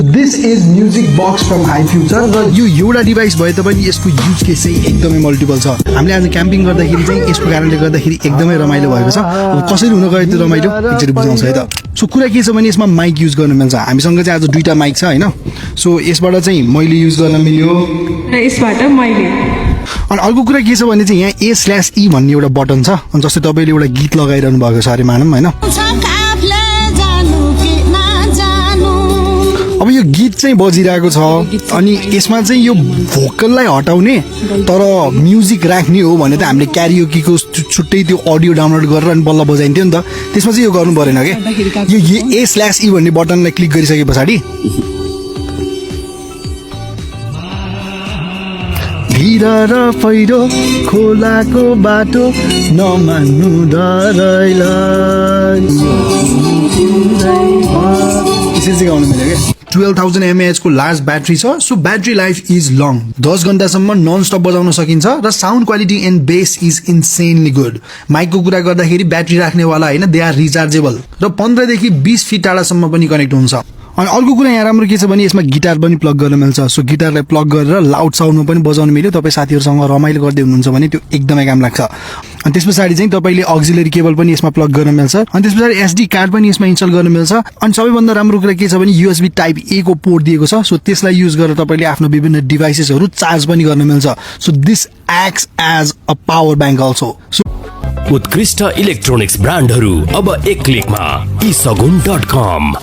This is music box from High Future र यो एउटा डिभाइस भए तापनि यसको युज केस चाहिँ एकदमै मल्टिपल छ। हामीले आज क्याम्पिङ गर्दाखेरि चाहिँ यसको कारणले गर्दाखेरि एकदमै रमाइलो भएको छ। अब कसरी हुन गयो त्यो रमाइलो एकचोटि बुझाउँछ है त। सो कुरा के छ भने यसमा माइक युज गर्न मिल्छ। हामीसँग चाहिँ आज दुईटा माइक छ हैन। सो यसबाट चाहिँ मैले युज गर्न मिल्यो र यसबाट मैले। अनि अर्को कुरा के छ भने चाहिँ यहाँ A/E भन्ने एउटा बटन छ। अनि जस्तै तपाईले एउटा गीत लगाइरहनु भएको छ अरे मानौँ हैन। अब यो गीत चाहिँ बजिरहेको छ अनि यसमा चाहिँ यो भोकललाई हटाउने तर म्युजिक राख्ने हो भने त हामीले क्यारियोकीको छुट्टै त्यो अडियो डाउनलोड गरेर अनि बल्ल बजाइन्थ्यो नि त। त्यसमा चाहिँ यो गर्नु परेन के। यो A/E भन्ने बटनलाई क्लिक गरिसके पछाडि भिरा र पहिरो खोलाको बाटो नमान्नु डरैलाई यसरी चाहिँ गाउनु मिल्यो क्या। 12,000 mAh को लार्ज ब्याट्री छ। So battery life is long. 10 घण्टासम्म नन स्टप बजाउन सकिन्छ र sound quality and bass is insanely good. माइकको कुरा गर्दाखेरि ब्याट्री राख्नेवाला होइन, दे आर रिचार्जेबल र 15 देखि 20 फिट टाढासम्म पनि कनेक्ट हुन्छ। अनि अर्को कुरा यहाँ राम्रो के छ भने यसमा गिटार पनि प्लग गर्न मिल्छ। सो गिटारलाई प्लग गरेर लाउड साउन्डमा पनि बजाउनु मिल्यो। तपाईँ साथीहरूसँग रमाइलो गर्दै हुनुहुन्छ भने त्यो एकदमै काम लाग्छ। अनि त्यस पछाडि चाहिँ तपाईँले अक्सिलरी केबल पनि यसमा प्लग गर्न मिल्छ। अनि त्यस पछाडि SD कार्ड पनि यसमा इन्स्टल गर्न मिल्छ। अनि सबैभन्दा राम्रो कुरा के छ भने USB टाइप A को पोर्ट दिएको छ। सो त्यसलाई युज गरेर तपाईँले आफ्नो विभिन्न डिभाइसेसहरू चार्ज पनि गर्न मिल्छ। So this acts as a power bank also. उत्कृष्ट इलेक्ट्रोनिक्स ब्रान्डहरू अब एक क्लिकमा isagún.com।